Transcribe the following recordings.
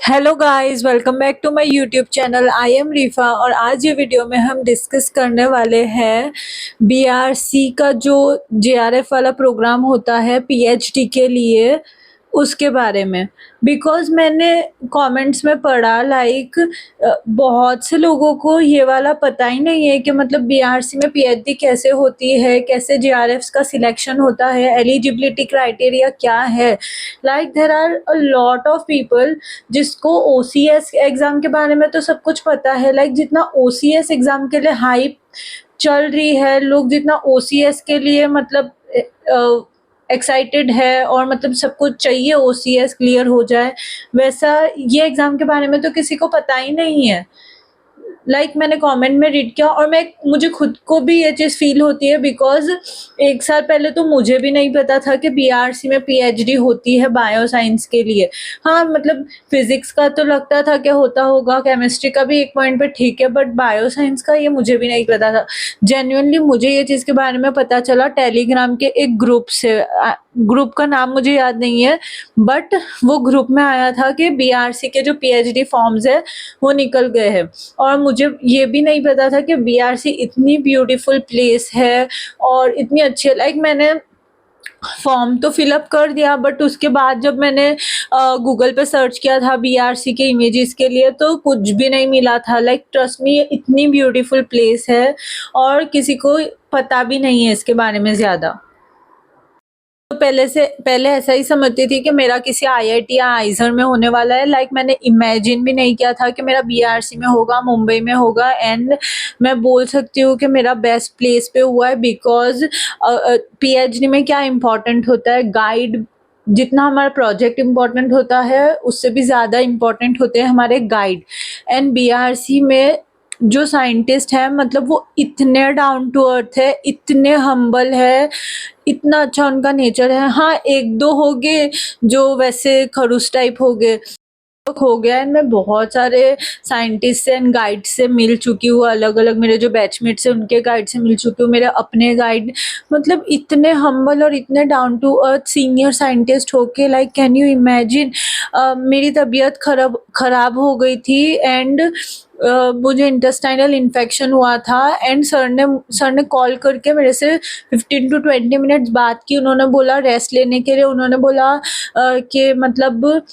Hello guys, welcome back to my YouTube channel. I am Rifa और आज ये video में हम डिस्कस करने वाले हैं बीआरसी का जो जेआरएफ वाला प्रोग्राम होता है पीएचडी के लिए, उसके बारे में। बिकॉज मैंने कमेंट्स में पढ़ा बहुत से लोगों को ये वाला पता ही नहीं है कि मतलब बीआरसी में पीएचडी कैसे होती है, कैसे जेआरएफ का सिलेक्शन होता है, एलिजिबिलिटी क्राइटेरिया क्या है। There are a lot of people जिसको ओसीएस एग्जाम के बारे में तो सब कुछ पता है। जितना ओसीएस एग्जाम के लिए हाइप चल रही है, लोग जितना ओसीएस के लिए मतलब एक्साइटेड है और मतलब सब कुछ चाहिए ओसीएस क्लियर हो जाए, वैसा ये एग्जाम के बारे में तो किसी को पता ही नहीं है। मैंने कमेंट में रीड किया और मुझे खुद को भी ये चीज़ फील होती है। बिकॉज एक साल पहले तो मुझे भी नहीं पता था कि बीआरसी में पीएचडी होती है बायो साइंस के लिए। हाँ, मतलब फिजिक्स का तो लगता था कि होता होगा, केमिस्ट्री का भी एक पॉइंट पे ठीक है, बट बायो साइंस का ये मुझे भी नहीं पता था। जेन्युइनली मुझे ये चीज़ के बारे में पता चला टेलीग्राम के एक ग्रुप से। ग्रुप का नाम मुझे याद नहीं है, बट वो ग्रुप में आया था कि बीआरसी के जो पीएचडी फॉर्म्स है वो निकल गए हैं। और मुझे ये भी नहीं पता था कि बीआरसी इतनी ब्यूटीफुल प्लेस है और इतनी अच्छी है। मैंने फॉर्म तो फिलअप कर दिया, बट उसके बाद जब मैंने गूगल पे सर्च किया था बीआरसी के इमेजेस के लिए तो कुछ भी नहीं मिला था। ट्रस्ट मी, ये इतनी ब्यूटीफुल प्लेस है और किसी को पता भी नहीं है इसके बारे में ज़्यादा। तो पहले ऐसा ही समझती थी कि मेरा किसी आईआईटी या आइजर में होने वाला है। मैंने इमेजिन भी नहीं किया था कि मेरा बीआरसी में होगा, मुंबई में होगा। एंड मैं बोल सकती हूँ कि मेरा बेस्ट प्लेस पे हुआ है। बिकॉज पीएचडी में क्या इम्पोर्टेंट होता है, गाइड। जितना हमारा प्रोजेक्ट इम्पोर्टेंट होता है उससे भी ज़्यादा इम्पोर्टेंट होते हैं हमारे गाइड। एंड बीआरसी में जो साइंटिस्ट है मतलब वो इतने डाउन टू अर्थ है, इतने हम्बल है, इतना अच्छा उनका नेचर है। हाँ, एक दो हो गए जो वैसे खड़ूस टाइप हो गया। एंड मैं बहुत सारे साइंटिस्ट एंड गाइड से मिल चुकी हूँ, अलग अलग मेरे जो बैचमेट्स हैं उनके गाइड से मिल चुकी हूँ, मेरे अपने गाइड। मतलब इतने हम्बल और इतने down to earth senior scientist होके, कैन यू इमेजिन। मेरी तबीयत खराब हो गई थी एंड मुझे इंटेस्टाइनल इन्फेक्शन हुआ था। एंड सर ने कॉल करके मेरे से 15 to 20 मिनट्स बात की। उन्होंने बोला रेस्ट लेने के लिए, उन्होंने बोला कि मतलब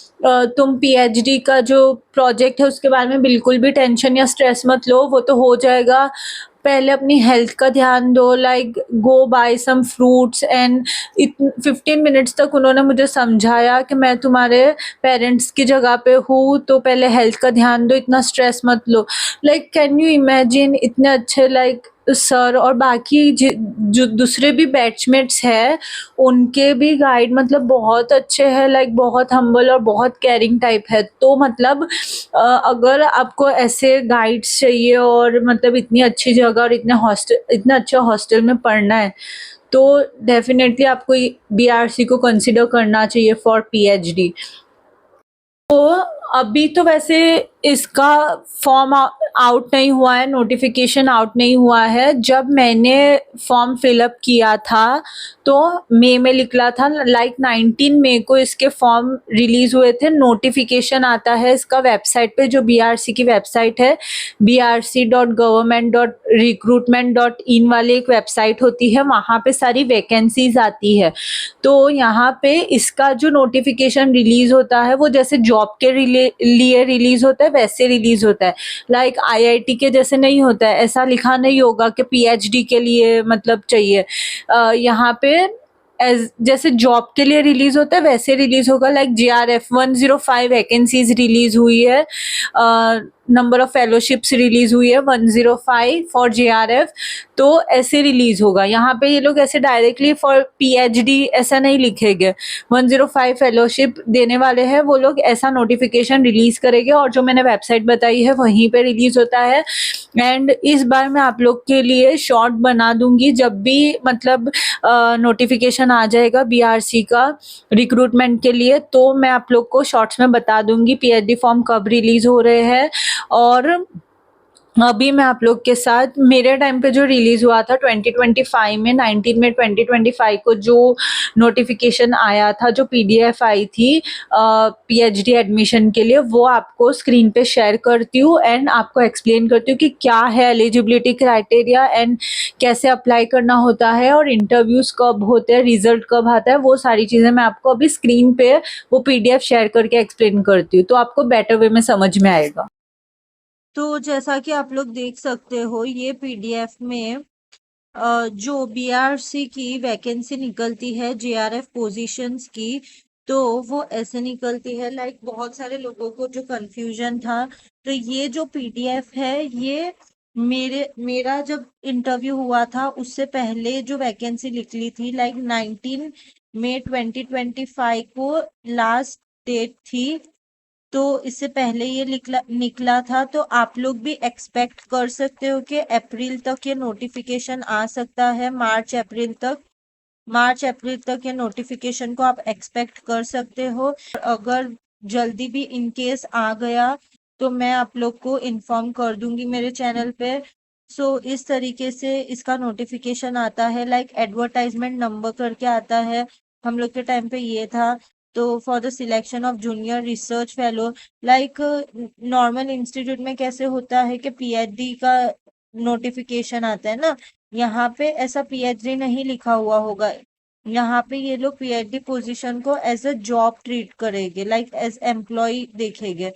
तुम पीएचडी का जो प्रोजेक्ट है उसके बारे में बिल्कुल भी टेंशन या स्ट्रेस मत लो, वो तो हो जाएगा। पहले अपनी हेल्थ का ध्यान दो, go buy some fruits. And 15 minutes तक उन्होंने मुझे समझाया कि मैं तुम्हारे पेरेंट्स की जगह पे हूँ, तो पहले हेल्थ का ध्यान दो, इतना स्ट्रेस मत लो। कैन यू इमेजिन, इतने अच्छे सर। और बाकी जो दूसरे भी बैचमेट्स हैं उनके भी गाइड मतलब बहुत अच्छे हैं, बहुत हम्बल और बहुत केयरिंग टाइप है। तो मतलब अगर आपको ऐसे गाइड्स चाहिए और मतलब इतनी अच्छी जगह और इतना अच्छा हॉस्टल में पढ़ना है तो डेफिनेटली आपको बीआरसी को कंसिडर करना चाहिए फॉर पीएचडी। तो अभी तो वैसे इसका फॉर्म आउट नहीं हुआ है, नोटिफिकेशन आउट नहीं हुआ है। जब मैंने फॉर्म फिलअप किया था तो मई में निकला था। 19 मई को इसके फॉर्म रिलीज हुए थे। नोटिफिकेशन आता है इसका वेबसाइट पे, जो बीआरसी की वेबसाइट है, brc.government.recruitment.in वाली एक वेबसाइट होती है, वहाँ पे सारी वैकेंसीज आती है। तो यहाँ पे इसका जो नोटिफिकेशन रिलीज होता है वो जैसे जॉब के लिए रिलीज होता है वैसे रिलीज होता है। आईआईटी के जैसे नहीं होता है, ऐसा लिखा नहीं होगा कि पीएचडी के लिए मतलब चाहिए। यहाँ पे जैसे जॉब के लिए रिलीज होता है वैसे रिलीज होगा। जेआरएफ 105 वैकेंसीज रिलीज हुई है, नंबर ऑफ फेलोशिप्स रिलीज हुई है 105 फॉर जेआरएफ। तो ऐसे रिलीज होगा। यहाँ पे ये लोग ऐसे डायरेक्टली फॉर पीएचडी ऐसा नहीं लिखेंगे। 105 फेलोशिप देने वाले हैं वो लोग, ऐसा नोटिफिकेशन रिलीज करेंगे और जो मैंने वेबसाइट बताई है वहीं पे रिलीज होता है। एंड इस बार मैं आप लोग के लिए शॉर्ट बना दूंगी जब भी मतलब नोटिफिकेशन आ जाएगा बीआरसी का रिक्रूटमेंट के लिए, तो मैं आप लोग को शॉर्ट्स में बता दूंगी पीएचडी फॉर्म कब रिलीज हो रहे हैं और अभी मैं आप लोग के साथ मेरे टाइम पे जो रिलीज हुआ था 2025 में 19 में 2025 को जो नोटिफिकेशन आया था, जो पीडीएफ आई थी पीएचडी एडमिशन के लिए, वो आपको स्क्रीन पे शेयर करती हूँ एंड आपको एक्सप्लेन करती हूँ कि क्या है एलिजिबिलिटी क्राइटेरिया एंड कैसे अप्लाई करना होता है और इंटरव्यूज कब होते हैं, रिजल्ट कब आता है, वो सारी चीज़ें मैं आपको अभी स्क्रीन पे वो पीडीएफ शेयर करके एक्सप्लेन करती हूँ, तो आपको बेटर वे में समझ में आएगा। तो जैसा कि आप लोग देख सकते हो, ये पीडीएफ में जो बीआरसी की वैकेंसी निकलती है जेआरएफ पोजीशंस की, तो वो ऐसे निकलती है। लाइक बहुत सारे लोगों को जो कंफ्यूजन था, तो ये जो पीडीएफ है ये मेरा जब इंटरव्यू हुआ था उससे पहले जो वैकेंसी निकली थी, लाइक 19 मई 2025 को लास्ट डेट थी। तो इससे पहले ये निकला था, तो आप लोग भी एक्सपेक्ट कर सकते हो कि अप्रैल तक ये नोटिफिकेशन आ सकता है। मार्च अप्रैल तक ये नोटिफिकेशन को आप एक्सपेक्ट कर सकते हो। अगर जल्दी भी इन केस आ गया तो मैं आप लोग को इन्फॉर्म कर दूंगी मेरे चैनल पे। सो इस तरीके से इसका नोटिफिकेशन आता है, लाइक एडवर्टाइजमेंट नंबर करके आता है। हम लोग के टाइम पे ये था। तो for the selection of junior research fellow, like normal institute में कैसे होता है कि पीएचडी का नोटिफिकेशन आता है ना, यहाँ पे ऐसा पीएचडी नहीं लिखा हुआ होगा। यहाँ पे ये लोग पीएचडी पोजीशन को एज अ जॉब ट्रीट करेंगे, लाइक एज एम्प्लॉय देखेंगे।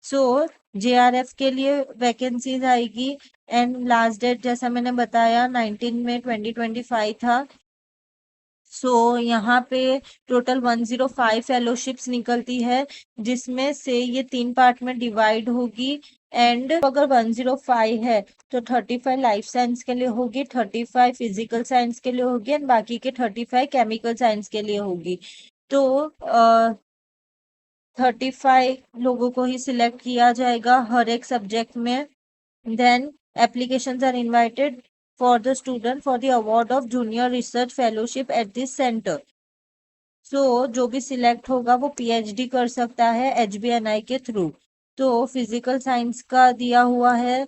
सो जेआरएफ के लिए वैकेंसीज आएगी एंड लास्ट डेट जैसा मैंने बताया 19 में 2025 था। सो यहाँ पे टोटल 105 फेलोशिप्स निकलती है, जिसमें से ये 3 पार्ट में डिवाइड होगी। एंड अगर 105 है तो 35 लाइफ साइंस के लिए होगी, 35 फिजिकल साइंस के लिए होगी एंड बाकी के 35 केमिकल साइंस के लिए होगी। तो 35 लोगों को ही सिलेक्ट किया जाएगा हर एक सब्जेक्ट में। Then applications are invited for the student for the award of junior research fellowship at this center. जो भी सिलेक्ट होगा वो पीएचडी कर सकता है एचबीएनआई के थ्रू। तो फिजिकल साइंस का दिया हुआ है,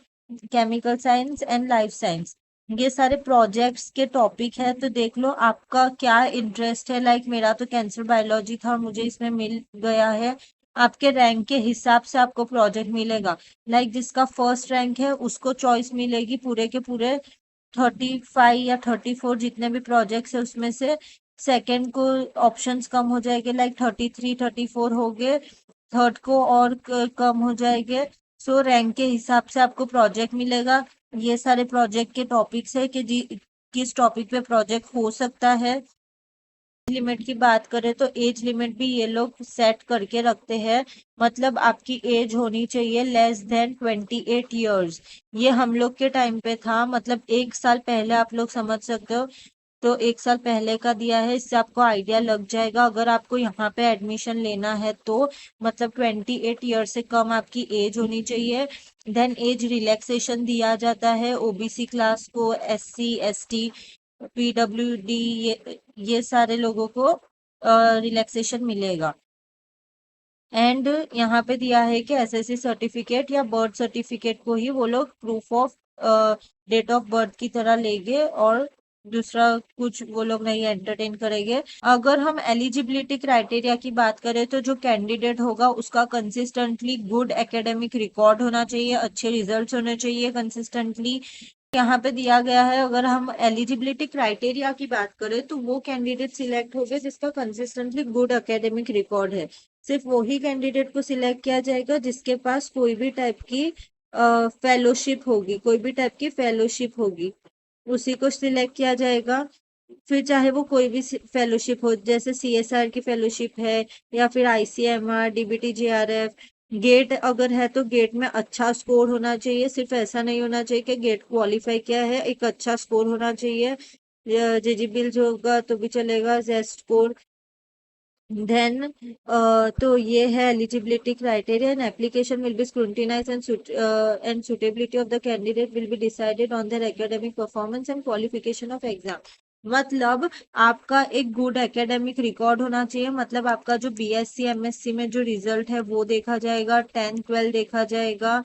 chemical science and life science, ये सारे प्रोजेक्ट्स के टॉपिक है। तो देख लो आपका क्या इंटरेस्ट है। लाइक मेरा तो कैंसर बायोलॉजी था और मुझे इसमें मिल गया है। आपके रैंक के हिसाब से आपको प्रोजेक्ट मिलेगा। लाइक जिसका फर्स्ट रैंक है उसको चॉइस मिलेगी पूरे के पूरे 35 या 34 जितने भी प्रोजेक्ट्स है उसमें से। सेकंड को ऑप्शंस कम हो जाएंगे, लाइक 33 34 हो गए। थर्ड को और कम हो जाएंगे। रैंक के हिसाब से आपको प्रोजेक्ट मिलेगा। ये सारे प्रोजेक्ट के टॉपिक्स है कि किस टॉपिक पे प्रोजेक्ट हो सकता है। लिमिट की बात करें तो एज लिमिट भी ये लोग सेट करके रखते हैं। मतलब आपकी एज होनी चाहिए लेस देन 28 ईयर्स। ये हम लोग के टाइम पे था, मतलब 1 साल पहले आप लोग समझ सकते हो। तो 1 साल पहले का दिया है, इससे आपको आइडिया लग जाएगा अगर आपको यहाँ पे एडमिशन लेना है तो। मतलब 28 ईयर से कम आपकी एज होनी चाहिए। देन एज रिलैक्सेशन दिया जाता है ओबीसी क्लास को, एससी एसटी पीडब्ल्यूडी, ये सारे लोगों को रिलैक्सेशन मिलेगा। एंड यहाँ पे दिया है कि एसएससी सर्टिफिकेट या बर्थ सर्टिफिकेट को ही वो लोग proof of date of birth की तरह लेंगे और दूसरा कुछ वो लोग नहीं एंटरटेन करेंगे। अगर हम एलिजिबिलिटी क्राइटेरिया की बात करें तो जो कैंडिडेट होगा उसका कंसिस्टेंटली गुड एकेडमिक रिकॉर्ड होना चाहिए, अच्छे रिजल्ट्स होने चाहिए कंसिस्टेंटली। यहाँ पे दिया गया है, अगर हम एलिजिबिलिटी क्राइटेरिया की बात करें तो वो कैंडिडेट सिलेक्ट हो गए जिसका कंसिस्टेंटली गुड एकेडमिक रिकॉर्ड है। सिर्फ वही कैंडिडेट को सिलेक्ट किया जाएगा जिसके पास कोई भी टाइप की फेलोशिप होगी, कोई भी टाइप की फेलोशिप होगी, उसी को सिलेक्ट किया जाएगा। फिर चाहे वो कोई भी फेलोशिप हो, जैसे सीएसआर की फेलोशिप है या फिर आईसीएमआर, डीबीटी, जेआरएफ। गेट अगर है तो गेट में अच्छा स्कोर होना चाहिए, सिर्फ ऐसा नहीं होना चाहिए कि गेट क्वालिफाई किया है, एक अच्छा स्कोर होना चाहिए। जेजीबील जो होगा तो भी चलेगा, जेस्ट स्कोर। देन तो ये है eligibility criteria and application will be scrutinized and suitability of the candidate will be decided on their academic performance and qualification of exam. मतलब आपका एक गुड एकेडमिक रिकॉर्ड होना चाहिए। मतलब आपका जो बीएससी एमएससी में जो रिजल्ट है वो देखा जाएगा, 10th 12th देखा जाएगा,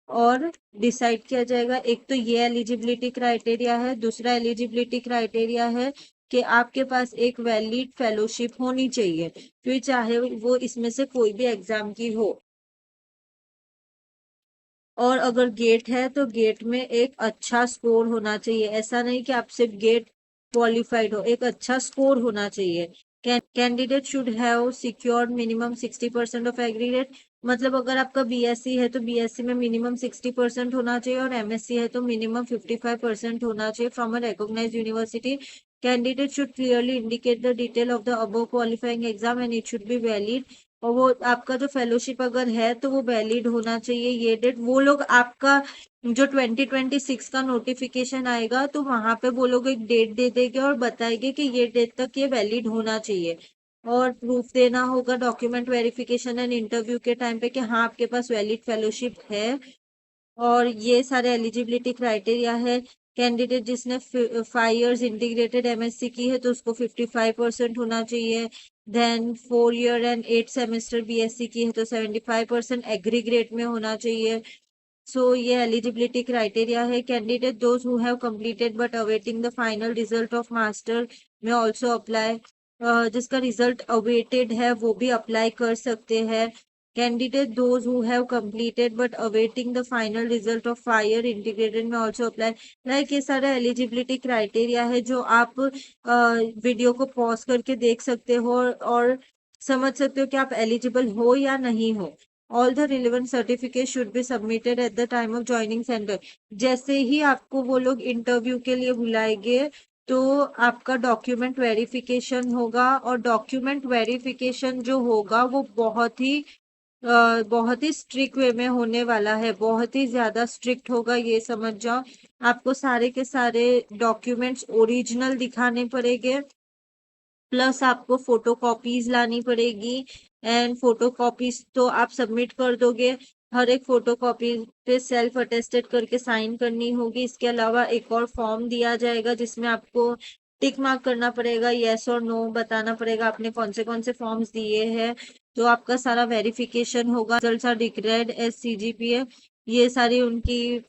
और डिसाइड किया जाएगा। एक तो ये एलिजिबिलिटी क्राइटेरिया है, दूसरा एलिजिबिलिटी क्राइटेरिया है कि आपके पास एक वैलिड फेलोशिप होनी चाहिए, फिर चाहे वो इसमें से कोई भी एग्जाम की हो। और अगर गेट है तो गेट में एक अच्छा स्कोर होना चाहिए, ऐसा नहीं कि आप सिर्फ गेट क्वालिफाइड हो, एक अच्छा स्कोर होना चाहिए। Candidate should have secured minimum 60% of aggregate, मतलब अगर आपका बीएससी है तो बीएससी में मिनिमम 60% होना चाहिए, और एमएससी है तो मिनिमम 55% होना चाहिए from a recognised university. Candidate should clearly indicate the detail of the above qualifying exam and it should be valid, और वो आपका जो फेलोशिप अगर है तो वो वैलिड होना चाहिए। ये डेट वो लोग आपका जो 2026 का नोटिफिकेशन आएगा तो वहां पे वो लोग एक डेट दे देंगे और बताएंगे कि ये डेट तक ये वैलिड होना चाहिए। और प्रूफ देना होगा डॉक्यूमेंट वेरिफिकेशन एंड इंटरव्यू के टाइम पे कि हाँ आपके पास वैलिड फेलोशिप है। और ये सारे एलिजिबिलिटी क्राइटेरिया है। कैंडिडेट जिसने 5 years इंटीग्रेटेड एमएससी की है तो उसको 55% होना चाहिए। Then 4 year and 8 semester BSc की है तो 75% एग्रीग्रेड में होना चाहिए। सो ये एलिजिबिलिटी क्राइटेरिया है। Candidate those who have completed but awaiting the final result of master में ऑल्सो अप्लाई, जिसका रिजल्ट अवेटेड है वो भी अप्लाई कर सकते हैं। Candidate those who have completed but awaiting the final result of 5 year integrated में also apply, लाइक ये सारा एलिजिबिलिटी क्राइटेरिया है जो आप वीडियो को पॉज करके देख सकते हो और समझ सकते हो कि आप एलिजिबल हो या नहीं हो। All the relevant certificate should be submitted at the time of joining centre, जैसे ही आपको वो लोग इंटरव्यू के लिए बुलाएंगे तो आपका डॉक्यूमेंट वेरिफिकेशन होगा, और डॉक्यूमेंट वेरिफिकेशन जो होगा वो बहुत ही स्ट्रिक्ट वे में होने वाला है, बहुत ही ज्यादा स्ट्रिक्ट होगा, ये समझ जाओ। आपको सारे के सारे डॉक्यूमेंट्स ओरिजिनल दिखाने पड़ेंगे, प्लस आपको फोटो कॉपीज लानी पड़ेगी। एंड फोटो कॉपीज तो आप सबमिट कर दोगे, हर एक फोटो कॉपी पे सेल्फ अटेस्टेड करके साइन करनी होगी। इसके अलावा एक और फॉर्म दिया जाएगा जिसमें आपको टिक मार्क करना पड़ेगा, येस और नो बताना पड़ेगा आपने कौन से फॉर्म्स दिए हैं। तो आपका सारा वेरिफिकेशन होगा, results are declared as CGPA, ये सारी उनकी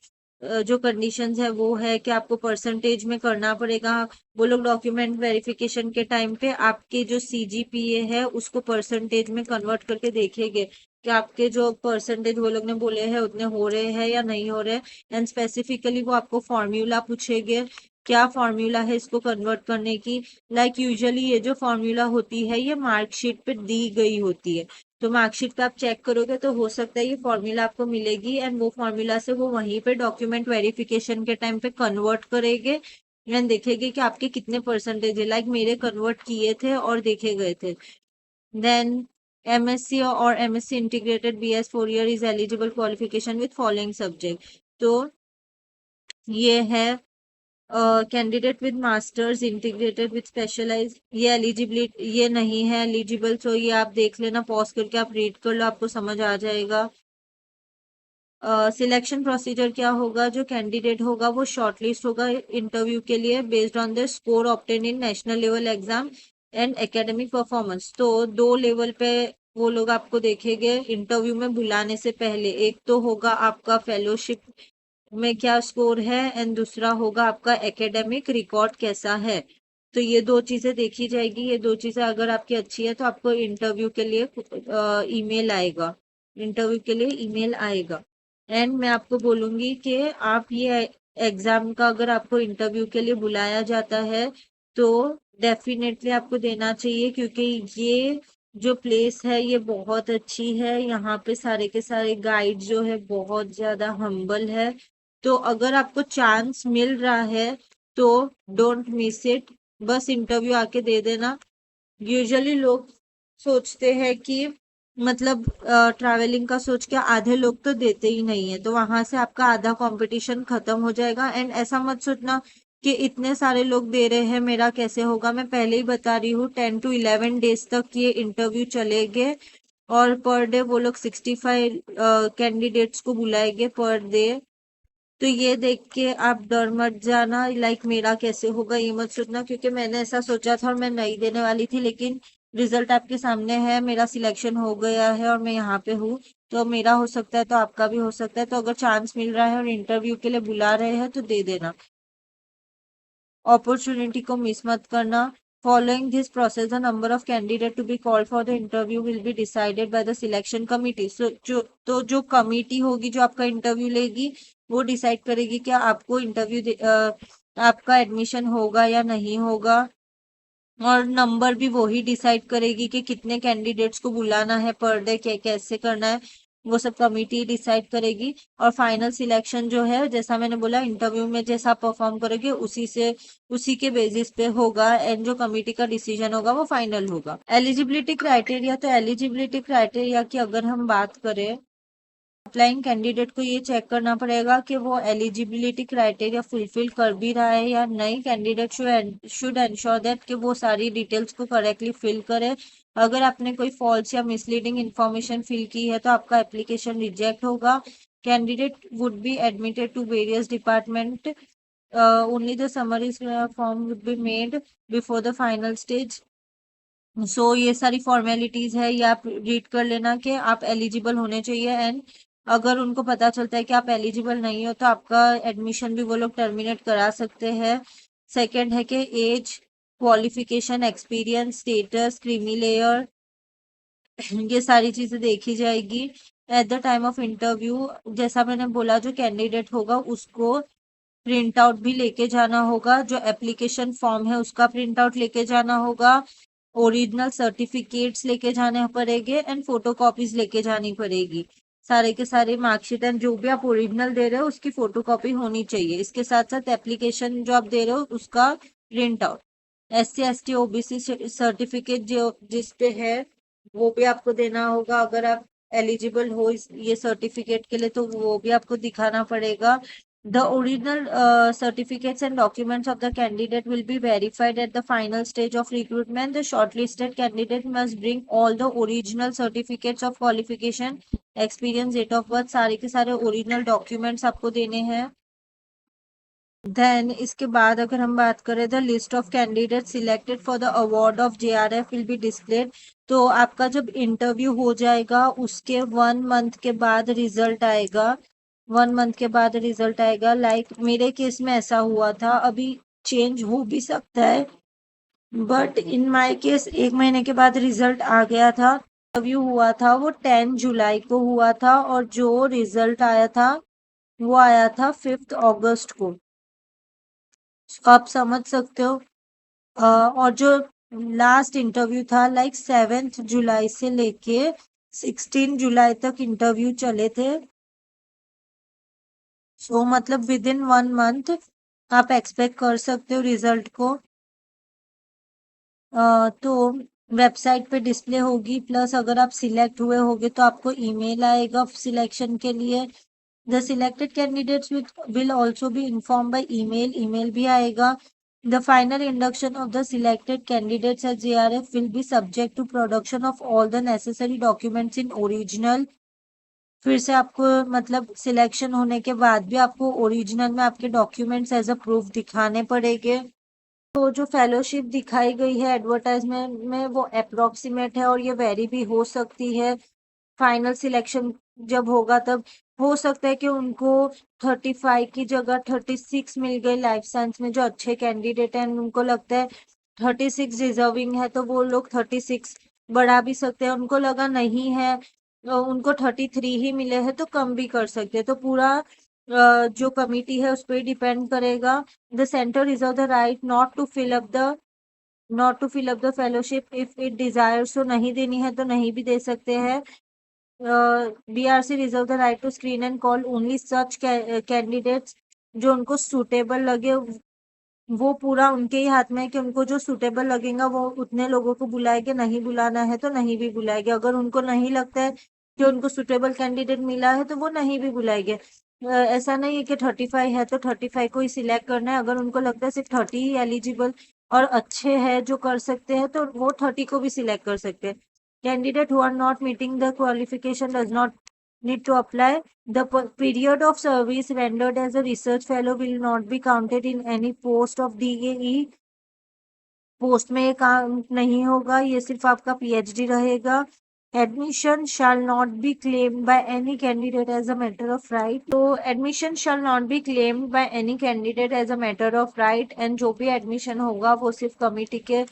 जो कंडीशंस है वो है कि आपको परसेंटेज में करना पड़ेगा। वो लोग डॉक्यूमेंट वेरिफिकेशन के टाइम पे आपके जो सीजीपीए है उसको परसेंटेज में कन्वर्ट करके देखेंगे कि आपके जो परसेंटेज वो लोग ने बोले हैं उतने हो रहे हैं या नहीं हो रहे। एंड स्पेसिफिकली वो आपको फॉर्मूला पूछेंगे, क्या फॉर्मूला है इसको कन्वर्ट करने की। लाइक यूजुअली ये जो फॉर्मूला होती है ये मार्कशीट पे दी गई होती है, तो मार्कशीट पे आप चेक करोगे तो हो सकता है ये फॉर्मूला आपको मिलेगी, एंड वो फॉर्मूला से वो वहीं पे डॉक्यूमेंट वेरिफिकेशन के टाइम पे कन्वर्ट करेंगे एंड देखेंगे कि आपके कितने परसेंटेज है। लाइक मेरे कन्वर्ट किए थे और देखे गए थे। देन एमएससी और MSc integrated BS 4 year is eligible qualification with following subject, तो ये है candidate with masters integrated with specialise, ये एलिजिबिलिटी ये नहीं है एलिजिबल, सो ये आप देख लेना, पॉज करके आप रीड कर लो, आपको समझ आ जाएगा। सिलेक्शन प्रोसीजर क्या होगा, जो कैंडिडेट होगा वो शॉर्टलिस्ट होगा इंटरव्यू के लिए based on the score obtain in national level exam and academic performance. तो 2 लेवल पे वो लोग आपको देखेंगे इंटरव्यू में बुलाने से पहले, एक तो होगा आपका फेलोशिप में क्या स्कोर है एंड दूसरा होगा आपका एकेडमिक रिकॉर्ड कैसा है। तो ये 2 चीजें देखी जाएगी, ये 2 चीजें अगर आपकी अच्छी है तो आपको इंटरव्यू के लिए ईमेल आएगा, इंटरव्यू के लिए ईमेल आएगा। एंड मैं आपको बोलूंगी कि आप ये एग्जाम का अगर आपको इंटरव्यू के लिए बुलाया जाता है तो डेफिनेटली आपको देना चाहिए, क्योंकि ये जो प्लेस है ये बहुत अच्छी है, यहाँ पे सारे के सारे गाइड जो है बहुत ज्यादा हम्बल है। तो अगर आपको चांस मिल रहा है तो डोंट मिस इट, बस इंटरव्यू आके दे देना। यूजुअली लोग सोचते हैं कि मतलब ट्रैवलिंग का सोच के आधे लोग तो देते ही नहीं है, तो वहां से आपका आधा कंपटीशन खत्म हो जाएगा। एंड ऐसा मत सोचना कि इतने सारे लोग दे रहे हैं मेरा कैसे होगा, मैं पहले ही बता रही हूँ 10 to 11 days तक ये इंटरव्यू चलेंगे, और पर डे वो लोग 65 कैंडिडेट्स को बुलाएंगे पर डे। तो ये देख के आप डर मत जाना, लाइक मेरा कैसे होगा ये मत सोचना, क्योंकि मैंने ऐसा सोचा था और मैं नहीं देने वाली थी, लेकिन रिजल्ट आपके सामने है, मेरा सिलेक्शन हो गया है और मैं यहाँ पे हूँ, तो मेरा हो सकता है तो आपका भी हो सकता है। तो अगर चांस मिल रहा है और इंटरव्यू के लिए बुला रहे हैं तो दे देना, अपॉर्चुनिटी को मिस मत करना। Following this process the number of candidate to be called for the interview will be decided by the selection committee. जो कमिटी होगी जो आपका इंटरव्यू लेगी वो डिसाइड करेगी कि आपको आपका एडमिशन होगा या नहीं होगा, और नंबर भी वही डिसाइड करेगी कि कितने कैंडिडेट्स को बुलाना है पर डे, कैसे करना है, वो सब कमिटी डिसाइड करेगी। और फाइनल सिलेक्शन जो है, जैसा मैंने बोला, इंटरव्यू में जैसा परफॉर्म करोगे उसी के बेसिस पे होगा, एंड जो कमिटी का डिसीजन होगा वो फाइनल होगा। एलिजिबिलिटी क्राइटेरिया, तो एलिजिबिलिटी क्राइटेरिया की अगर हम बात करें, अप्लाइंग कैंडिडेट को ये चेक करना पड़ेगा कि वो एलिजिबिलिटी क्राइटेरिया फुलफिल कर भी रहा है या नहीं। कैंडिडेट शुड एंश्योर दैट कि वो सारी डिटेल्स को करेक्टली फिल करे। अगर आपने कोई फॉल्स या मिसलीडिंग इंफॉर्मेशन फिल की है तो आपका एप्लीकेशन रिजेक्ट होगा। Candidate would be admitted to various department, only the summary form would be made before the final stage. ये सारी फॉर्मेलिटीज है, ये आप रीड कर लेना कि आप एलिजिबल होने चाहिए। एंड अगर उनको पता चलता है कि आप एलिजिबल नहीं हो तो आपका एडमिशन भी वो लोग टर्मिनेट करा सकते हैं। सेकंड है कि age, qualification, experience, status, creamy layer, ये सारी चीजें देखी जाएगी। At the time of interview, जैसा मैंने बोला, जो कैंडिडेट होगा उसको प्रिंट आउट भी लेके जाना होगा, जो एप्लीकेशन फॉर्म है उसका प्रिंट आउट लेके जाना होगा, ओरिजिनल सर्टिफिकेट्स लेके जाने पड़ेंगे एंड फोटो कॉपीज लेके जानी पड़ेगी। सारे के सारे मार्कशीट एंड जो भी आप ओरिजिनल दे रहे हो उसकी फोटो कॉपी होनी चाहिए। इसके साथ साथ एप्लीकेशन जो आप दे रहे हो उसका print out, SC ST OBC certificate जो जिस पे है वो भी आपको देना होगा। अगर आप एलिजिबल हो ये सर्टिफिकेट के लिए तो वो भी आपको दिखाना पड़ेगा। The original certificates and documents of the candidate will be verified at the final stage of recruitment. The shortlisted candidate must bring all the original certificates of qualification, experience, date of birth, सारे के सारे original documents आपको देने हैं। Then इसके बाद अगर हम बात करें, the list of candidate selected for the award of JRF will be displayed. तो आपका जब इंटरव्यू हो जाएगा उसके 1 मंथ के बाद रिजल्ट आएगा। 1 मंथ के बाद रिजल्ट आएगा। लाइक मेरे केस में ऐसा हुआ था, अभी चेंज हो भी सकता है, बट इन माय केस 1 महीने के बाद रिजल्ट आ गया था। इंटरव्यू हुआ था वो 10 जुलाई को हुआ था और जो रिजल्ट आया था वो आया था 5 अगस्त को। आप समझ सकते हो। और जो लास्ट इंटरव्यू था, लाइक 7 जुलाई से लेके 16 जुलाई तक इंटरव्यू चले थे। मतलब विद इन 1 मंथ आप एक्सपेक्ट कर सकते हो रिजल्ट को। तो वेबसाइट पे डिस्प्ले होगी, प्लस अगर आप सिलेक्ट हुए होगे तो आपको ईमेल आएगा सिलेक्शन के लिए। The selected candidates will also be inform by email, email भी आएगा। The final induction of the selected candidates at JRF will be subject to production of all the necessary documents in original। फिर से आपको मतलब selection होने के बाद भी आपको ओरिजिनल में आपके डॉक्यूमेंट्स एज अ प्रूफ दिखाने पड़ेंगे। तो जो फेलोशिप दिखाई गई है एडवर्टाइजमेंट में वो अप्रोक्सीमेट है और ये वेरी भी हो सकती है। फाइनल सिलेक्शन जब होगा तब हो सकता है कि उनको 35 की जगह 36 मिल गई लाइफ साइंस में जो अच्छे कैंडिडेट हैं, उनको लगता है 36 डिजर्विंग है तो वो लोग 36 बढ़ा भी सकते हैं। उनको लगा नहीं है, उनको 33 ही मिले हैं तो कम भी कर सकते हैं। तो पूरा जो कमिटी है उस पर डिपेंड करेगा। The centre reserve the right not to fill up the fellowship if it desires. तो नहीं देनी है तो नहीं भी दे सकते हैं। BRC reserve the right to screen and call only such candidates जो उनको सुटेबल लगे। वो पूरा उनके ही हाथ में है कि उनको जो सुटेबल लगेगा वो उतने लोगों को बुलाएंगे, नहीं बुलाना है तो नहीं भी बुलाएंगे। अगर उनको नहीं लगता है कि उनको सुटेबल कैंडिडेट मिला है तो वो नहीं भी बुलाएंगे। ऐसा नहीं है कि 35 है तो 35 को ही सिलेक्ट करना है। अगर उनको लगता है सिर्फ 30 ही एलिजिबल और अच्छे हैं जो कर सकते हैं तो वो 30 को भी सिलेक्ट कर सकते हैं। Candidate who are not meeting the qualification does not need to apply. The period of service rendered as a research fellow will not be counted in any post of DAE post में ये काम नहीं होगा, ये सिर्फ आपका PhD रहेगा। Admission shall not be claimed by any candidate as a matter of right. तो admission shall not be claimed by any candidate as a matter of right, and जो भी एडमिशन होगा वो सिर्फ कमिटी के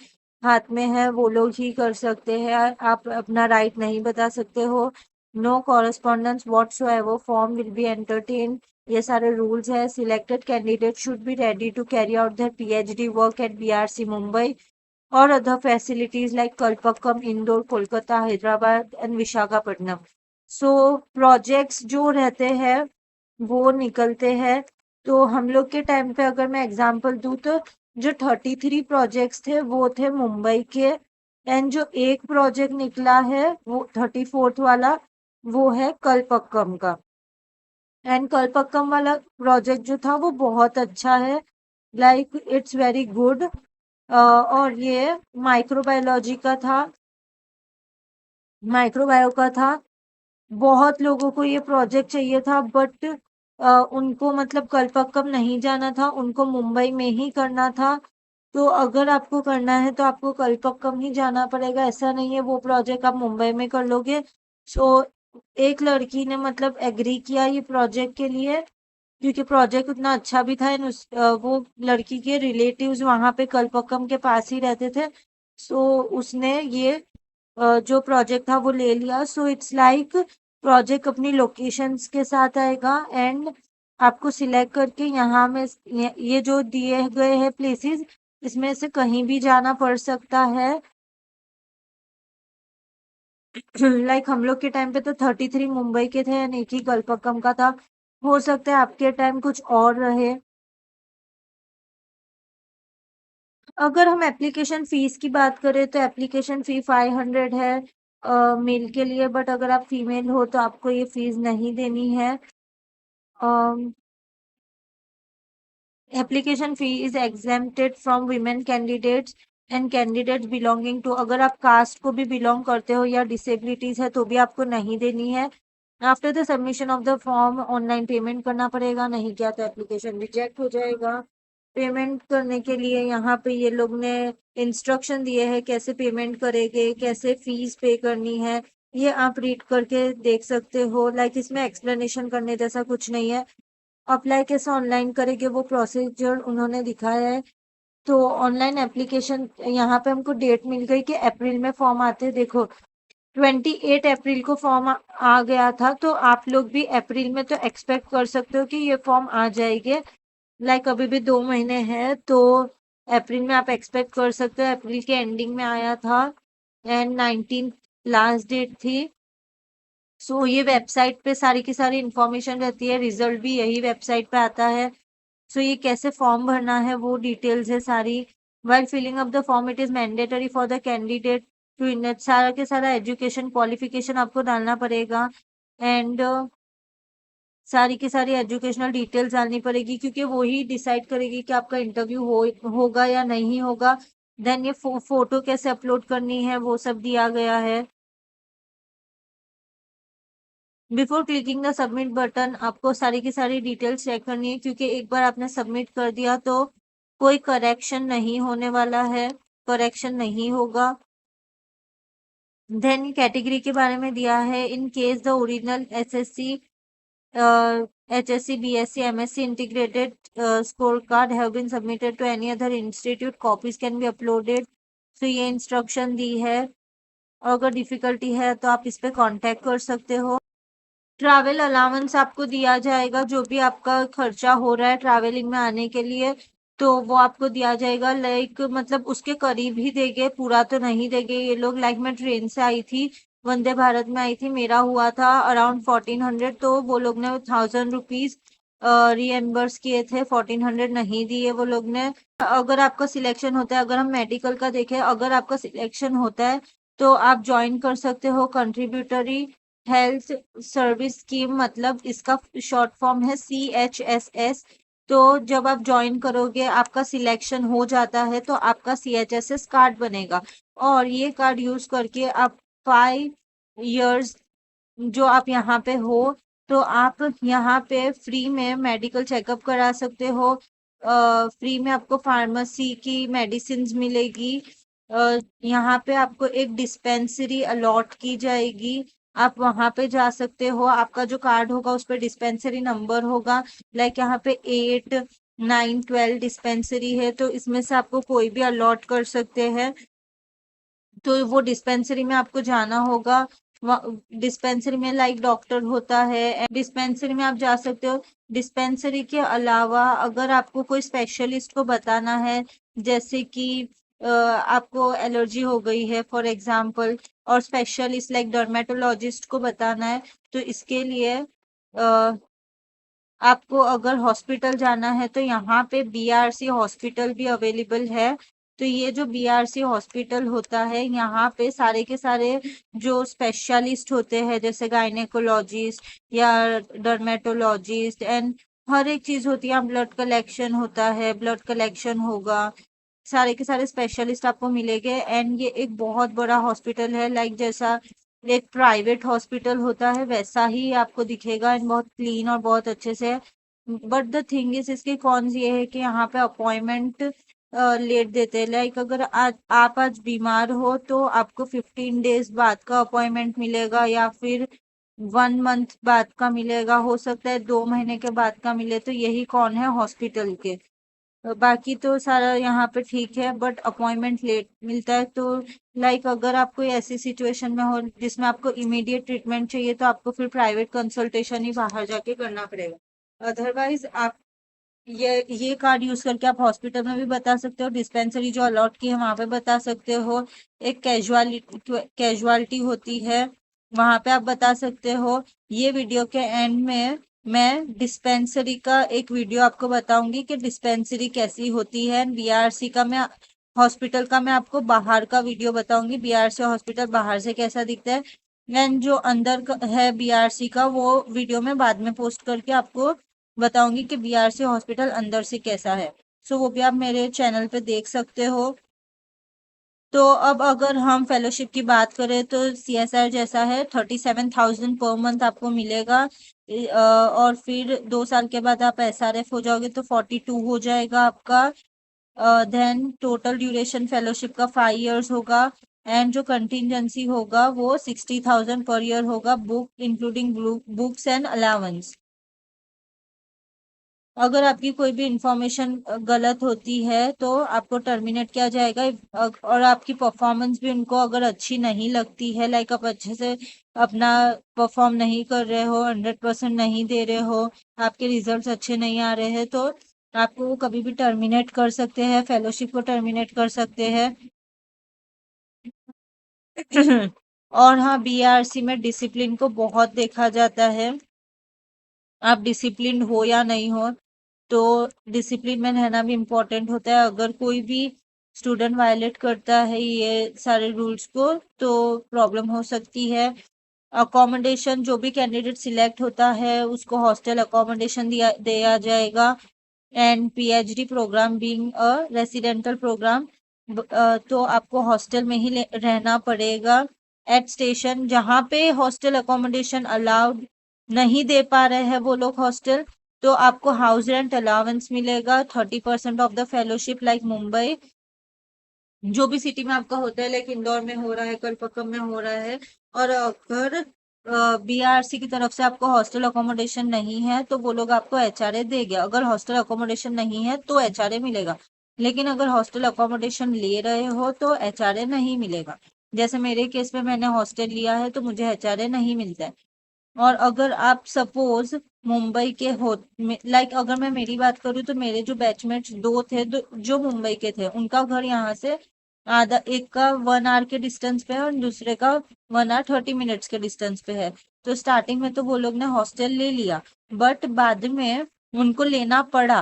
हाथ में है, वो लोग ही कर सकते हैं, आप अपना राइट नहीं बता सकते हो। No correspondence whatsoever form will be entertain, ये सारे रूल्स है। Selected candidate should be ready to carry out their PhD work at BRC Mumbai और other facilities like Kalpakkam, Indore, Kolkata, Hyderabad and Visakhapatnam. So projects जो रहते हैं वो निकलते हैं। तो हम लोग के टाइम पे अगर मैं एग्जांपल दूं तो जो 33 प्रोजेक्ट्स थे वो थे मुंबई के, एंड जो एक प्रोजेक्ट निकला है वो 34th वाला, वो है कलपक्कम का। एंड कलपक्कम वाला प्रोजेक्ट जो था वो बहुत अच्छा है, लाइक इट्स वेरी गुड। और ये माइक्रोबायोलॉजी का था, माइक्रोबायो का था। बहुत लोगों को ये प्रोजेक्ट चाहिए था, बट उनको मतलब कलपक्कम नहीं जाना था, उनको मुंबई में ही करना था। तो अगर आपको करना है तो आपको कलपक्कम ही जाना पड़ेगा, ऐसा नहीं है वो प्रोजेक्ट आप मुंबई में कर लोगे। सो एक लड़की ने मतलब एग्री किया ये प्रोजेक्ट के लिए, क्योंकि प्रोजेक्ट उतना अच्छा भी था, वो लड़की के रिलेटिव्स वहां पे कलपक्कम के पास ही रहते थे। सो उसने ये जो प्रोजेक्ट था वो ले लिया। सो इट्स लाइक प्रोजेक्ट अपनी लोकेशंस के साथ आएगा, एंड आपको सिलेक्ट करके यहाँ में ये जो दिए गए हैं प्लेसेस, इसमें से कहीं भी जाना पड़ सकता है। लाइक हम लोग के टाइम पे तो 33 मुंबई के थे एंड एक ही कलपक्कम का था। हो सकता है आपके टाइम कुछ और रहे। अगर हम एप्लीकेशन फीस की बात करें तो एप्लीकेशन फी 500 है मेल के लिए, बट अगर आप फीमेल हो तो आपको ये फीस नहीं देनी है। Application fee is exempted from women candidates and candidates belonging to, अगर आप कास्ट को भी बिलोंग करते हो या डिसेबिलिटीज है तो भी आपको नहीं देनी है। After the submission of the form online payment करना पड़ेगा, नहीं किया तो एप्लीकेशन रिजेक्ट हो जाएगा। पेमेंट करने के लिए यहाँ पे ये लोग ने इंस्ट्रक्शन दिए हैं कैसे पेमेंट करेंगे, कैसे फीस पे करनी है, ये आप रीड करके देख सकते हो। लाइक इसमें एक्सप्लेनेशन करने जैसा कुछ नहीं है। अप्लाई कैसे ऑनलाइन करेंगे वो प्रोसीजर उन्होंने दिखाया है। तो ऑनलाइन एप्लीकेशन यहाँ पे हमको डेट मिल गई कि अप्रैल में फॉर्म आते हैं। देखो 28 अप्रैल को फॉर्म आ गया था, तो आप लोग भी अप्रैल में तो एक्सपेक्ट कर सकते हो कि ये फॉर्म आ जाएंगे। लाइक अभी भी 2 महीने हैं, तो अप्रैल में आप एक्सपेक्ट कर सकते हो। अप्रैल के एंडिंग में आया था एंड 19 लास्ट डेट थी। सो ये वेबसाइट पे सारी की सारी इंफॉर्मेशन रहती है, रिजल्ट भी यही वेबसाइट पे आता है। सो ये कैसे फॉर्म भरना है वो डिटेल्स है सारी। While filling up the form it is mandatory for the candidate to in सारा के सारा एजुकेशन क्वालिफिकेशन आपको डालना पड़ेगा, एंड सारी की सारी एजुकेशनल डिटेल्स डालनी पड़ेगी, क्योंकि वो ही डिसाइड करेगी कि आपका इंटरव्यू होगा या नहीं होगा। देन ये फोटो कैसे अपलोड करनी है वो सब दिया गया है। Before clicking the submit button आपको सारी की सारी डिटेल्स चेक करनी है, क्योंकि एक बार आपने सबमिट कर दिया तो कोई करेक्शन नहीं होने वाला है, करेक्शन नहीं होगा। देन कैटेगरी के बारे में दिया है, in case the original SSC HSC BSc MSc integrated scorecard have been submitted to any other institute, copies can be uploaded। तो ये इंस्ट्रक्शन दी है। अगर डिफिकल्टी है तो आप इस पे कांटेक्ट कर सकते हो। ट्रैवल अलाउंस आपको दिया जाएगा, जो भी आपका खर्चा हो रहा है ट्रैवलिंग में आने के लिए तो वो आपको दिया जाएगा। लाइक मतलब उसके करीब ही देंगे, पूरा तो नहीं देंगे ये लोग। लाइक मैं ट्रेन से आई थी, वंदे भारत में आई थी, मेरा हुआ था अराउंड 1400, तो वो लोग ने 1000 रुपीज रीएम्बर्स किए थे, 1400 नहीं दिए वो लोग ने। अगर आपका सिलेक्शन होता है, अगर हम मेडिकल का देखें, अगर आपका सिलेक्शन होता है तो आप ज्वाइन कर सकते हो कंट्रीब्यूटरी हेल्थ सर्विस स्कीम, मतलब इसका शॉर्ट फॉर्म है CHSS। तो जब आप ज्वाइन करोगे, आपका सिलेक्शन हो जाता है तो आपका CHSS कार्ड बनेगा, और ये कार्ड यूज करके आप 5 years जो आप यहाँ पे हो तो आप यहाँ पे फ्री में मेडिकल चेकअप करा सकते हो। फ्री में आपको फार्मेसी की मेडिसिन मिलेगी। यहाँ पे आपको एक डिस्पेंसरी अलॉट की जाएगी, आप वहां पे जा सकते हो। आपका जो कार्ड होगा उस पर डिस्पेंसरी नंबर होगा। लाइक यहाँ पे 8, 9, 12 डिस्पेंसरी है, तो इसमें से आपको कोई भी अलॉट कर सकते हैं। तो वो डिस्पेंसरी में आपको जाना होगा। डिस्पेंसरी में लाइक डॉक्टर होता है, डिस्पेंसरी में आप जा सकते हो। डिस्पेंसरी के अलावा अगर आपको कोई स्पेशलिस्ट को बताना है, जैसे कि आपको एलर्जी हो गई है फॉर एग्जांपल, और स्पेशलिस्ट लाइक डर्मेटोलॉजिस्ट को बताना है, तो इसके लिए आपको अगर हॉस्पिटल जाना है तो यहाँ पे बीआरसी हॉस्पिटल भी अवेलेबल है। तो ये जो बीआरसी हॉस्पिटल होता है, यहाँ पे सारे के सारे जो स्पेशलिस्ट होते हैं, जैसे गायनेकोलॉजिस्ट या डर्मेटोलॉजिस्ट एंड हर एक चीज होती है। ब्लड कलेक्शन होता है, ब्लड कलेक्शन होगा, सारे के सारे स्पेशलिस्ट आपको मिलेंगे। एंड ये एक बहुत बड़ा हॉस्पिटल है, लाइक जैसा एक प्राइवेट हॉस्पिटल होता है वैसा ही आपको दिखेगा, एंड बहुत क्लीन और बहुत अच्छे से। बट द थिंग इज, इसके कॉन्स ये है कि यहाँ पे अपॉइंटमेंट लेट देते हैं। लाइक अगर आज आप आज बीमार हो तो आपको 15 डेज बाद का अपॉइंटमेंट मिलेगा, या फिर 1 मंथ बाद का मिलेगा, हो सकता है 2 महीने के बाद का मिले। तो यही कौन है हॉस्पिटल के। बाकी तो सारा यहाँ पे ठीक है, बट अपॉइंटमेंट लेट मिलता है। तो लाइक अगर आप कोई ऐसी सिचुएशन में हो जिसमें आपको इमीडिएट ट्रीटमेंट चाहिए, तो आपको फिर प्राइवेट कंसल्टेशन ही बाहर जाके करना पड़ेगा। अदरवाइज आप ये कार्ड यूज करके आप हॉस्पिटल में भी बता सकते हो, डिस्पेंसरी जो अलॉट की है वहां पे बता सकते हो। एक कैजुअलिटी होती है, वहां पे आप बता सकते हो। ये वीडियो के एंड में मैं डिस्पेंसरी का एक वीडियो आपको बताऊंगी कि डिस्पेंसरी कैसी होती है। बीआरसी का मैं हॉस्पिटल का मैं आपको बाहर का वीडियो बताऊंगी, बीआरसी हॉस्पिटल बाहर से कैसा दिखता है। एंड जो अंदर है बीआरसी का, वो वीडियो मैं बाद में पोस्ट करके आपको बताऊंगी कि बीआरसी हॉस्पिटल अंदर से कैसा है। सो वो भी आप मेरे चैनल पे देख सकते हो। तो अब अगर हम फेलोशिप की बात करें तो सीएसआर जैसा है, 37,000 पर मंथ आपको मिलेगा। और फिर 2 साल के बाद आप एसआरएफ हो जाओगे तो 42 हो जाएगा आपका। देन टोटल ड्यूरेशन फेलोशिप का 5 years होगा। एंड जो कंटिजेंसी होगा वो 60,000 पर ईयर होगा, book including books and allowance. अगर आपकी कोई भी इंफॉर्मेशन गलत होती है तो आपको टर्मिनेट किया जाएगा। और आपकी परफॉर्मेंस भी उनको अगर अच्छी नहीं लगती है, लाइक आप अच्छे से अपना परफॉर्म नहीं कर रहे हो, 100% नहीं दे रहे हो, आपके रिजल्ट्स अच्छे नहीं आ रहे हैं, तो आपको वो कभी भी टर्मिनेट कर सकते हैं, फेलोशिप को टर्मिनेट कर सकते हैं। और हाँ, बीआरसी में डिसिप्लिन को बहुत देखा जाता है। आप डिसिप्लिन हो या नहीं हो, तो डिसिप्लिन में रहना भी इम्पोर्टेंट होता है। अगर कोई भी स्टूडेंट वायलेट करता है ये सारे रूल्स को, तो प्रॉब्लम हो सकती है। अकोमोडेशन, जो भी कैंडिडेट सिलेक्ट होता है उसको हॉस्टल अकोमोडेशन दिया जाएगा। And PhD programme being a residential programme, तो आपको हॉस्टल में ही रहना पड़ेगा। एट स्टेशन जहाँ पे हॉस्टल अकोमोडेशन अलाउड नहीं दे पा रहे हैं वो लोग हॉस्टल, तो आपको हाउस रेंट अलाउंस मिलेगा 30% of the fellowship. Like Mumbai, जो भी सिटी में आपका होता है, लाइक इंदौर में हो रहा है, कलपक्कम में हो रहा है। और अगर बीआरसी की तरफ से आपको हॉस्टल अकोमोडेशन नहीं है तो वो लोग आपको एचआरए देंगे। अगर हॉस्टल अकोमोडेशन नहीं है तो एचआरए मिलेगा, लेकिन अगर हॉस्टल अकोमोडेशन ले रहे हो तो एचआरए नहीं मिलेगा। जैसे मेरे केस में मैंने हॉस्टल लिया है तो मुझे एचआरए नहीं मिलता है। और अगर आप सपोज मुंबई के हो, लाइक अगर मैं मेरी बात करूँ तो मेरे जो बैचमेट्स दो थे जो मुंबई के थे, उनका घर यहाँ से आधा, एक का 1 hour के डिस्टेंस पे है और दूसरे का 1 hour 30 minutes के डिस्टेंस पे है। तो स्टार्टिंग में तो वो लोग ने हॉस्टल ले लिया, बट बाद में उनको लेना पड़ा,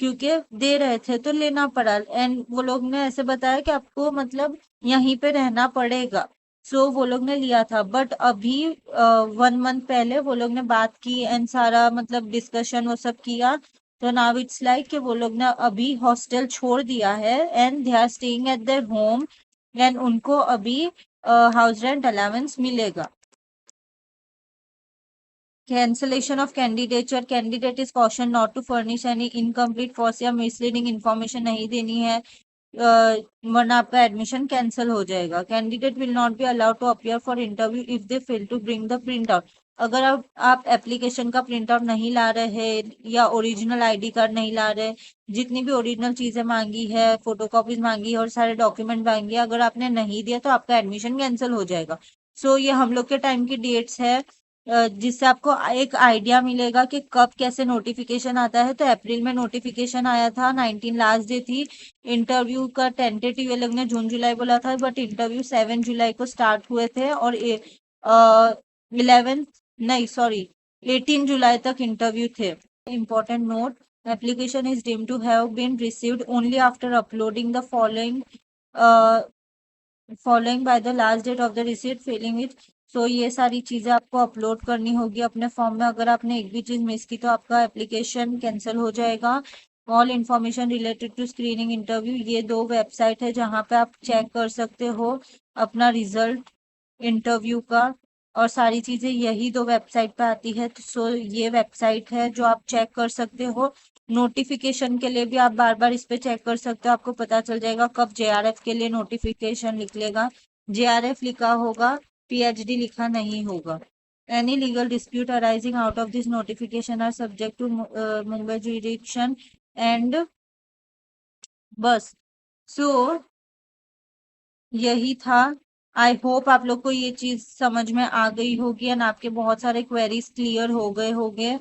क्योंकि दे रहे थे तो लेना पड़ा। एंड वो लोग ने ऐसे बताया कि आपको मतलब यहीं पे रहना पड़ेगा। सो वो लोग ने लिया था, बट अभी 1 month पहले वो लोग ने बात की एंड सारा मतलब डिस्कशन वो सब किया। तो नाउ इट्स लाइक कि वो लोग ने अभी हॉस्टल छोड़ दिया है and they are staying at their home, and उनको अभी हाउस रेंट अलाउंस मिलेगा। cancellation of candidature, candidate is cautioned not to furnish any incomplete, false या misleading information नहीं देनी है, वरना आपका एडमिशन कैंसिल हो जाएगा। Candidate will not be allowed to appear for interview if they fail to bring the print out. अगर आप एप्लीकेशन का प्रिंट आउट नहीं ला रहे या ओरिजिनल आईडी कार्ड नहीं ला रहे, जितनी भी ओरिजिनल चीजें मांगी है, फोटोकॉपीज मांगी है और सारे डॉक्यूमेंट मांगी है, अगर आपने नहीं दिया तो आपका एडमिशन कैंसिल हो जाएगा। सो ये हम लोग के टाइम की डेट्स है, जिससे आपको एक आइडिया मिलेगा कि कब कैसे नोटिफिकेशन आता है। तो अप्रैल में नोटिफिकेशन आया था, 19 लास्ट डे थी। इंटरव्यू का टेंटेटिव ये लोग ने जून जुलाई बोला था, बट इंटरव्यू 7 जुलाई को स्टार्ट हुए थे और 18 जुलाई तक इंटरव्यू थे। Important note, application is deemed to have been received only after uploading the following by the last date of the receipt filling with. So ये सारी चीजें आपको अपलोड करनी होगी अपने फॉर्म में। अगर आपने एक भी चीज मिस की तो आपका एप्लीकेशन कैंसिल हो जाएगा। All information related to screening interview, ये 2 वेबसाइट है जहाँ पे आप चेक कर सकते हो अपना रिजल्ट इंटरव्यू का, और सारी चीजें यही 2 वेबसाइट पे आती है। सो ये वेबसाइट है जो आप चेक कर सकते हो। नोटिफिकेशन के लिए भी आप बार बार इस पे चेक कर सकते हो, आपको पता चल जाएगा कब जेआरएफ के लिए नोटिफिकेशन निकलेगा। जेआरएफ लिखा होगा, पीएचडी लिखा नहीं होगा। Any legal dispute arising out of this notification are subject to Mumbai jurisdiction and बस। सो यही था। आई होप आप लोग को ये चीज समझ में आ गई होगी एंड आपके बहुत सारे क्वेरीज क्लियर हो गए होंगे।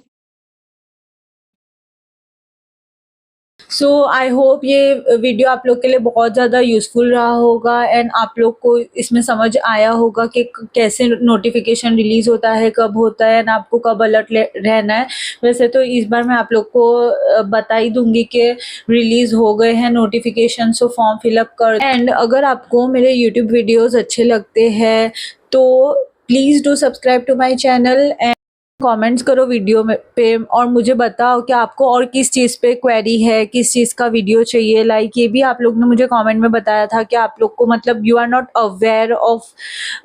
सो आई होप ये वीडियो आप लोग के लिए बहुत ज़्यादा यूज़फुल रहा होगा एंड आप लोग को इसमें समझ आया होगा कि कैसे नोटिफिकेशन रिलीज़ होता है, कब होता है एंड आपको कब अलर्ट रहना है। वैसे तो इस बार मैं आप लोग को बता ही दूंगी कि रिलीज़ हो गए हैं नोटिफिकेशन, सो फॉर्म फिलअप कर। एंड अगर आपको मेरे यूट्यूब वीडियोज़ अच्छे लगते हैं तो please do subscribe to my channel and comments करो वीडियो में पे और मुझे बताओ कि आपको और किस चीज़ पे क्वेरी है, किस चीज़ का वीडियो चाहिए। लाइक ये भी आप लोग ने मुझे कमेंट में बताया था कि आप लोग को मतलब you are not aware of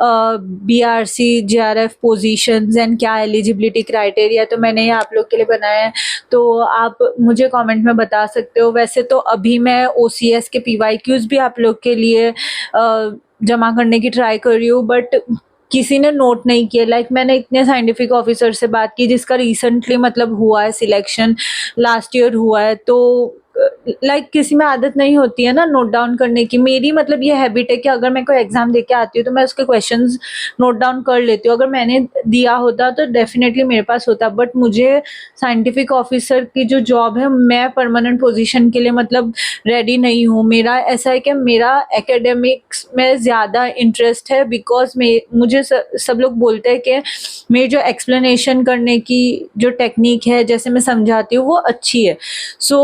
BRC JRF positions and क्या एलिजिबिलिटी क्राइटेरिया, तो मैंने ये आप लोग के लिए बनाया है, तो आप मुझे कमेंट में बता सकते हो। वैसे तो अभी मैं ओसीएस के पीवाईक्यूज भी आप लोग के लिए जमा करने की ट्राई कर रही हूँ, बट किसी ने नोट नहीं किया। लाइक मैंने इतने साइंटिफिक ऑफिसर से बात की जिसका रिसेंटली मतलब हुआ है सिलेक्शन, लास्ट ईयर हुआ है, तो लाइक किसी में आदत नहीं होती है ना नोट डाउन करने की। मेरी मतलब ये हैबिट है कि अगर मैं कोई एग्जाम दे के आती हूँ तो मैं उसके क्वेश्चंस नोट डाउन कर लेती हूँ। अगर मैंने दिया होता तो डेफिनेटली मेरे पास होता, बट मुझे साइंटिफिक ऑफिसर की जो जॉब है, मैं परमानेंट पोजीशन के लिए मतलब रेडी नहीं हूँ। मेरा ऐसा है कि मेरा एकेडमिक्स में ज़्यादा इंटरेस्ट है, बिकॉज मुझे सब लोग बोलते हैं कि मेरी जो एक्सप्लेनेशन करने की जो टेक्निक है, जैसे मैं समझाती हूँ, वो अच्छी है। सो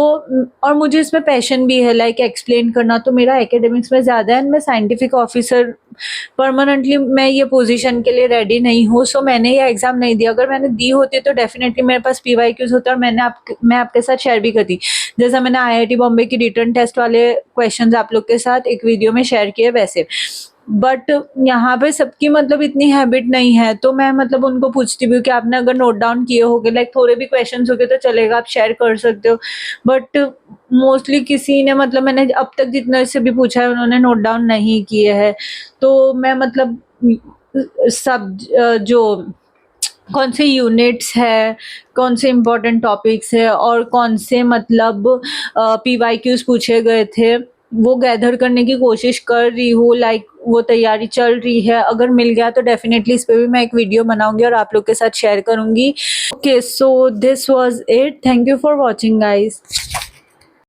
और मुझे इसमें पैशन भी है लाइक एक्सप्लेन करना, तो मेरा एकेडमिक्स में ज़्यादा है। मैं साइंटिफिक ऑफिसर परमानेंटली मैं ये पोजीशन के लिए रेडी नहीं हूँ, सो मैंने ये एग्ज़ाम नहीं दिया। अगर मैंने दी होती तो डेफिनेटली मेरे पास पीवाईक्यूज होता और मैं आपके साथ शेयर भी करती, जैसा मैंने आईआईटी बॉम्बे की रिटन टेस्ट वाले क्वेश्चंस आप लोग के साथ एक वीडियो में शेयर किए वैसे। बट यहाँ पे सबकी मतलब इतनी हैबिट नहीं है, तो मैं मतलब उनको पूछती भी हूँ कि आपने अगर नोट डाउन किए होगे, लाइक थोड़े भी क्वेश्चंस हो गए तो चलेगा, आप शेयर कर सकते हो। बट मोस्टली किसी ने मतलब मैंने अब तक जितने से भी पूछा है उन्होंने नोट डाउन नहीं किए हैं। तो मैं मतलब सब जो कौन से यूनिट्स है, कौन से इम्पोर्टेंट टॉपिक्स है और कौन से मतलब पीवाईक्यूज पूछे गए थे, वो गैदर करने की कोशिश कर रही हूँ। लाइक वो तैयारी चल रही है। अगर मिल गया तो डेफिनेटली इस पे भी मैं एक वीडियो बनाऊंगी और आप लोग के साथ शेयर करूंगी। Okay, so this was it. Thank you for watching guys.